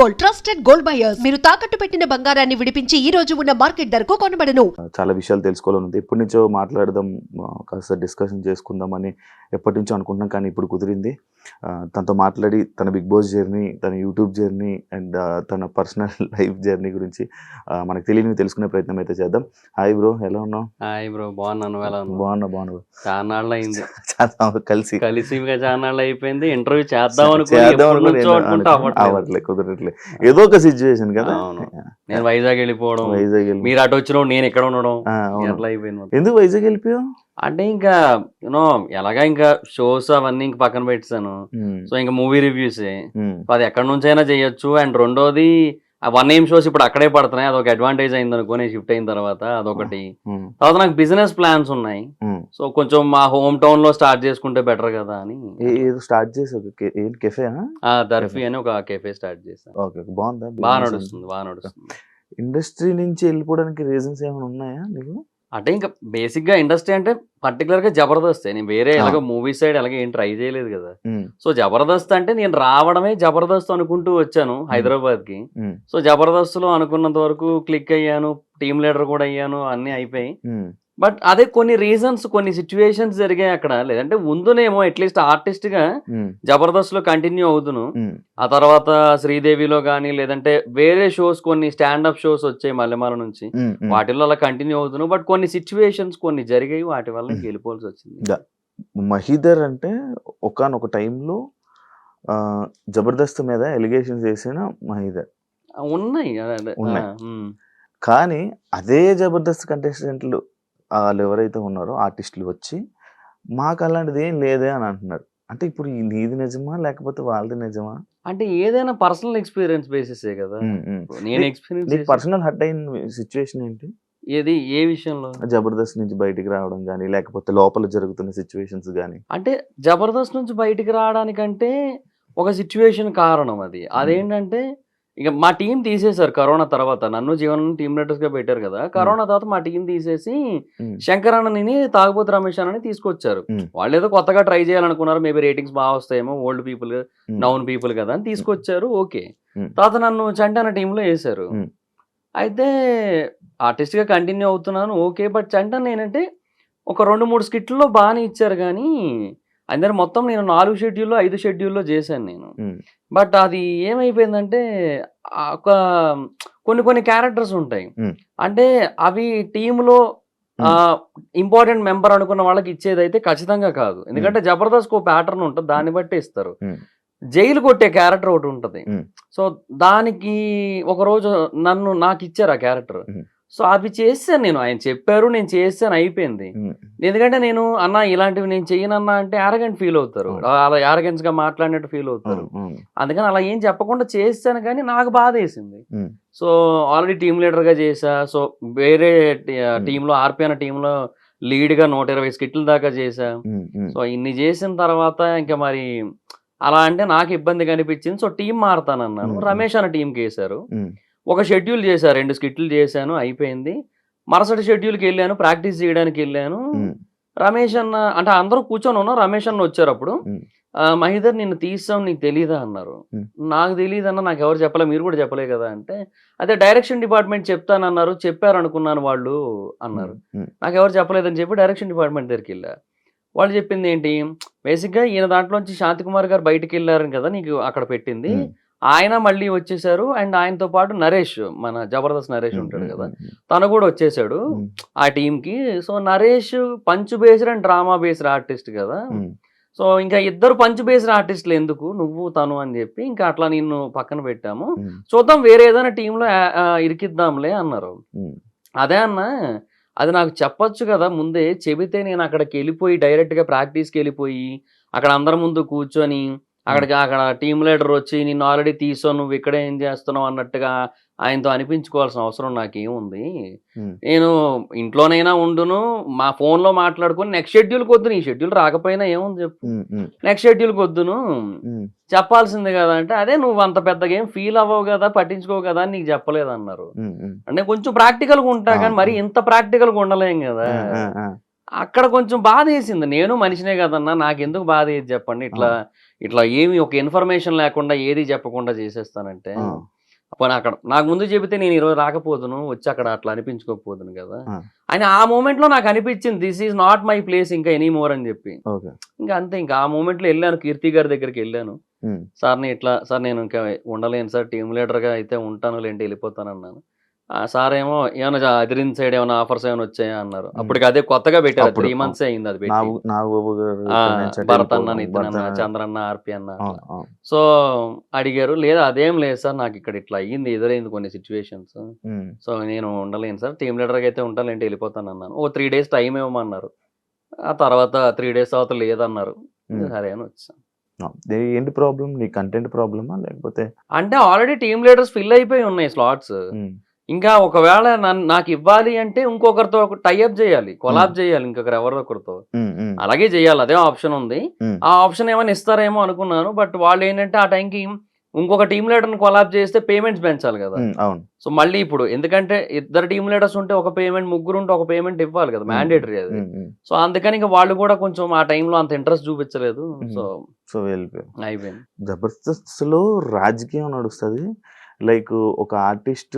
Gold, trusted gold buyers. మీరు తాకట్టు పెట్టిన బంగారాన్ని విడిపించి ఈ రోజు ఉన్న మార్కెట్ ధరకు కొనబడను. చాలా విషయాలు తెలుసుకోవాలని ఉంది. ఎప్పటి నుంచో మాట్లాడదాం, కాస్త డిస్కషన్ చేసుకుందామని ఎప్పటి నుంచో అనుకుంటున్నాం, కానీ ఇప్పుడు కుదిరింది. తనతో మాట్లాడి తన బిగ్ బాస్ జర్నీ, తన యూట్యూబ్ జర్నీ అండ్ తన పర్సనల్ లైఫ్ జర్నీ గురించి మనకు తెలియని తెలుసుకునే ప్రయత్నం అయితే చేద్దాం. హాయ్ బ్రో, ఎలా ఉన్నావు? హాయ్ బ్రో, బాగున్నాను. బాగున్నా చాలా నాళ్ళు అయింది కలిసి చాలా నాళ్ళు అయిపోయింది. ఇంటర్వ్యూ చేద్దాం అనుకుంటే అవ్వట్లే, కుదరట్లే. ఏదో ఒక సిచ్యువేషన్ కదా. నేను వైజాగ్ వెళ్ళిపోవడం, మీరు అటు వచ్చిన నేను ఇక్కడ ఉండడం, ఎట్లా అయిపోయింది. ఎందుకు వైజాగ్ వెళ్ళిపోయావు? అంటే ఇంకా యూనో ఎలాగా ఇంకా షోస్ అవన్నీ ఇంక పక్కన పెట్టాను. సో ఇంకా మూవీ రివ్యూస్ అది ఎక్కడి నుంచైనా చేయొచ్చు. అండ్ రెండోది 1AM షోస్ ఇప్పుడు అక్కడే పడుతున్నాయి, అదొక అడ్వాంటేజ్ అయింది అనుకో నేను షిఫ్ట్ అయిన తర్వాత. అదొకటి. తర్వాత నాకు బిజినెస్ ప్లాన్స్ ఉన్నాయి. సో కొంచెం మా హోమ్ టౌన్ లో స్టార్ట్ చేసుకుంటే బెటర్ కదా అని స్టార్ట్ చేసి దర్ఫీ అని ఒక కెఫే స్టార్ట్ చేశాను. బాగా నడుస్తుంది. ఇండస్ట్రీ నుంచి వెళ్ళిపోవడానికి రీజన్స్ ఏమైనా ఉన్నాయా నీకు? అంటే ఇంకా బేసిక్ గా ఇండస్ట్రీ అంటే పర్టికులర్ గా జబర్దస్త్. నేను వేరే ఎలాగో మూవీ సైడ్ అలాగే ఏం ట్రై చేయలేదు కదా. సో జబర్దస్త్ అంటే నేను రావడమే జబర్దస్త్ అనుకుంటూ వచ్చాను హైదరాబాద్ కి. సో జబర్దస్త్ లో అనుకున్నంత వరకు క్లిక్ అయ్యాను, టీమ్ లీడర్ కూడా అయ్యాను, అన్ని అయిపోయి. బట్ అదే కొన్ని రీజన్స్, కొన్ని సిచ్యువేషన్స్ జరిగాయి అక్కడ. లేదంటే ముందునేమో అట్లీస్ట్ ఆర్టిస్ట్ గా జబర్దస్త్ లో కంటిన్యూ అవుతును. ఆ తర్వాత శ్రీదేవిలో కానీ లేదంటే వేరే షోస్, కొన్ని స్టాండప్ షోస్ వచ్చాయి మల్లెమాల నుంచి, వాటిల్లో అలా కంటిన్యూ అవుతును. బట్ కొన్ని సిచ్యువేషన్స్ కొన్ని జరిగాయి, వాటి వల్ల వెళ్ళిపోవాల్సి వచ్చింది. మహీధర్ అంటే ఒకానొక టైంలో జబర్దస్త్ మీద ఎలిగేషన్స్ చేసిన మహీధర్ ఉన్నాయి. కానీ అదే జబర్దస్త్ కంటెస్టెంట్లు వాళ్ళు ఎవరైతే ఉన్నారో ఆర్టిస్టులు వచ్చి మాకు అలాంటిది ఏం లేదే అని అంటున్నారు. అంటే ఇప్పుడు నీది నిజమా లేకపోతే వాళ్ళది నిజమా? అంటే ఏదైనా పర్సనల్ ఎక్స్పీరియన్స్ బేసిస్ కదా. నేను ఎక్స్పీరియన్స్ పర్సనల్ హర్ట్ అయిన సిచ్యువేషన్ ఏంటి? ఏది, ఏ విషయంలో? జబర్దస్త్ నుంచి బయటికి రావడం కానీ లేకపోతే లోపల జరుగుతున్న సిచ్యువేషన్స్ కానీ. అంటే జబర్దస్త్ నుంచి బయటికి రావడానికంటే ఒక సిచ్యువేషన్ కారణం అది. అదేంటంటే ఇక మా టీం తీసేశారు కరోనా తర్వాత. నన్ను జీవన్ టీమ్ లీడర్స్ గా పెట్టారు కదా. కరోనా తర్వాత మా టీం తీసేసి శంకర్ అన్నని, తాగుబోతు రమేష్ అన్నని తీసుకొచ్చారు. వాళ్ళు ఏదో కొత్తగా ట్రై చేయాలనుకున్నారు, మేబీ రేటింగ్స్ బాగా వస్తాయేమో, ఓల్డ్ పీపుల్ నౌన్ పీపుల్ కదా అని తీసుకొచ్చారు. ఓకే. తర్వాత నన్ను చంటి అన్న టీంలో వేశారు. అయితే ఆర్టిస్ట్ గా కంటిన్యూ అవుతున్నాను, ఓకే. బట్ చంటి అన్న ఏంటంటే ఒక 2-3 స్కిట్లో బాగానే ఇచ్చారు, కానీ అందరు మొత్తం నేను 4 షెడ్యూల్లో 5 షెడ్యూల్లో చేశాను నేను. బట్ అది ఏమైపోయిందంటే ఒక కొన్ని క్యారెక్టర్స్ ఉంటాయి. అంటే అవి టీంలో ఇంపార్టెంట్ మెంబర్ అనుకున్న వాళ్ళకి ఇచ్చేదైతే ఖచ్చితంగా కాదు. ఎందుకంటే జబర్దస్త్ ఒక ప్యాటర్న్ ఉంటుంది, దాన్ని బట్టి ఇస్తారు. జైలు కొట్టే క్యారెక్టర్ ఒకటి ఉంటది. సో దానికి ఒకరోజు నాకు ఇచ్చారు ఆ క్యారెక్టర్. సో అవి చేశాను నేను. ఆయన చెప్పారు, నేను చేశాను, అయిపోయింది. ఎందుకంటే నేను అన్న ఇలాంటివి నేను చెయ్యనన్నా అంటే యారగెంట్ ఫీల్ అవుతారు, అలా యారగెన్స్ గా మాట్లాడినట్టు ఫీల్ అవుతారు. అందుకని అలా ఏం చెప్పకుండా చేశాను, కానీ నాకు బాధ వేసింది. సో ఆల్రెడీ టీమ్ లీడర్ గా చేశా. సో వేరే టీంలో ఆర్పి అన్న టీంలో లీడ్ గా 120 స్కిట్ల దాకా చేశా. సో ఇన్ని చేసిన తర్వాత ఇంకా మరి అలా అంటే నాకు ఇబ్బంది కనిపించింది. So team మారుతానన్నాను. రమేష్ అన్న టీంకి వేశారు. ఒక షెడ్యూల్ చేశాను, 2 స్కిట్లు చేశాను, అయిపోయింది. మరుసటి షెడ్యూల్కి వెళ్ళాను, ప్రాక్టీస్ చేయడానికి వెళ్ళాను. రమేష్ అన్న అంటే అందరూ కూర్చొని ఉన్నా, రమేష్ అన్న వచ్చారు. అప్పుడు మహీధర్ నిన్ను తీసాం, నీకు తెలీదా అన్నారు. నాకు తెలియదు అన్న, నాకు ఎవరు చెప్పలే, మీరు కూడా చెప్పలే కదా అంటే, అదే డైరెక్షన్ డిపార్ట్మెంట్ చెప్తానన్నారు, చెప్పారు అనుకున్నాను వాళ్ళు అన్నారు. నాకు ఎవరు చెప్పలేదని చెప్పి డైరెక్షన్ డిపార్ట్మెంట్ దగ్గరికి వెళ్ళా. వాళ్ళు చెప్పింది ఏంటి, బేసిక్గా ఈయన దాంట్లోంచి శాంతికుమార్ గారు బయటకు వెళ్ళారని కదా నీకు అక్కడ పెట్టింది, ఆయన మళ్ళీ వచ్చేసారు. అండ్ ఆయనతో పాటు నరేష్, మన జబర్దస్త్ నరేష్ ఉంటాడు కదా, తను కూడా వచ్చేసాడు ఆ టీంకి. So Naresh punch based and drama based artist కదా. సో ఇంకా ఇద్దరు పంచ్ బేస్డ్ ఆర్టిస్టులు ఎందుకు, నువ్వు తను అని చెప్పి ఇంకా అట్లా నిన్ను పక్కన పెట్టాము, చూద్దాం వేరే ఏదైనా టీంలో ఇరికిద్దాంలే అన్నారు. అదే అన్న, అది నాకు చెప్పొచ్చు కదా ముందే, చెబితే నేను అక్కడికి వెళ్ళిపోయి డైరెక్ట్గా ప్రాక్టీస్కి వెళ్ళిపోయి అక్కడ అందరి ముందు కూర్చొని అక్కడ టీమ్ లీడర్ వచ్చి నిన్ను ఆల్రెడీ తీసావు, నువ్వు ఇక్కడ ఏం చేస్తున్నావు అన్నట్టుగా ఆయనతో అనిపించుకోవాల్సిన అవసరం నాకేముంది. నేను ఇంట్లోనైనా ఉండును, మా ఫోన్లో మాట్లాడుకుని నెక్స్ట్ షెడ్యూల్కి వద్దును, ఈ షెడ్యూల్ రాకపోయినా ఏముంది చెప్పు, నెక్స్ట్ షెడ్యూల్కి వద్దును చెప్పాల్సిందే కదా అంటే, అదే నువ్వు అంత పెద్దగా ఏం ఫీల్ అవ్వవు కదా, పట్టించుకోవు కదా అని నీకు చెప్పలేదు అన్నారు. అంటే కొంచెం ప్రాక్టికల్గా ఉంటా, కానీ మరి ఇంత ప్రాక్టికల్గా ఉండలేం కదా. అక్కడ కొంచెం బాధ వేసింది. నేను మనిషినే కదన్నా, నాకెందుకు బాధ వేసి చెప్పండి, ఇట్లా ఇట్లా ఏమి ఒక ఇన్ఫర్మేషన్ లేకుండా ఏది చెప్పకుండా చేసేస్తానంటే అప్పుడు అక్కడ నాకు ముందు చెబితే నేను ఈరోజు రాకపోదును, వచ్చి అక్కడ అట్లా అనిపించుకోకపోదును కదా అని ఆ మూమెంట్లో నాకు అనిపించింది this is not my place ఇంకా ఎనీ మోర్ అని చెప్పి. ఇంకా అంతే, ఇంకా ఆ మూమెంట్లో వెళ్ళాను, కీర్తి గారి దగ్గరికి వెళ్ళాను. సార్ని ఇట్లా సార్ నేను ఇంకా ఉండలేను సార్, టీమ్ లీడర్గా అయితే ఉంటాను లేంటి వెళ్ళిపోతాను అన్నాను. సార్ ఏమో ఏమైనా అదిరిన్ సైడ్ ఏమైనా ఆఫర్స్ ఏమైనా వచ్చాయా అన్నారు. అప్పటికి అదే కొత్తగా పెట్టారు, 3 months అయింది అది పెట్టి. భరత్ అన్న, నితిన్ అన్న, చంద్రన్న, ఆర్పి అన్న. సో అడిగారు, లేదా అదేం లేదు సార్, నాకు ఇక్కడ ఇట్లా అయ్యింది, ఎదురైంది కొన్ని సిచ్యువేషన్స్, సో నేను ఉండలేను సార్, టీమ్ లీడర్గా అయితే ఉంటానంటే వెళ్ళిపోతాను అన్నాను. 3 days టైం ఇవ్వమన్నారు. ఆ తర్వాత 3 days తర్వాత లేదన్నారు. సరే అని వచ్చాను. ఏంటి ప్రాబ్లం? నీ కంటెంట్ ప్రాబ్లమా లేకపోతే? అంటే ఆల్రెడీ టీమ్ లీడర్స్ ఫిల్ అయిపోయి ఉన్నాయి స్లాట్స్. ఇంకా ఒకవేళ నాకు ఇవ్వాలి అంటే ఇంకొకరితో టైఅప్ చేయాలి, కొలాబ్ చేయాలి, ఇంకొకరు ఎవరొకరితో అలాగే చేయాలి. అదే ఆప్షన్ ఉంది. ఆ ఆప్షన్ ఏమైనా ఇస్తారేమో అనుకున్నాను. బట్ వాళ్ళు ఏంటంటే ఆ టైంకి ఇంకొక టీమ్ లీడర్ని కొలాబ్ చేస్తే పేమెంట్స్ పెంచాలి కదా. సో మళ్ళీ ఇప్పుడు ఎందుకంటే 2 టీమ్ లీడర్స్ ఉంటే ఒక పేమెంట్, 3 ఉంటే ఒక పేమెంట్ ఇవ్వాలి కదా, మ్యాండేటరీ అది. సో అందుకని ఇంకా వాళ్ళు కూడా కొంచెం ఆ టైంలో అంత ఇంట్రెస్ట్ చూపించలేదు. సో అయిపోయింది. జబర్దస్త్ లో రాజకీయం నడుస్తుంది. లైక్ ఒక ఆర్టిస్ట్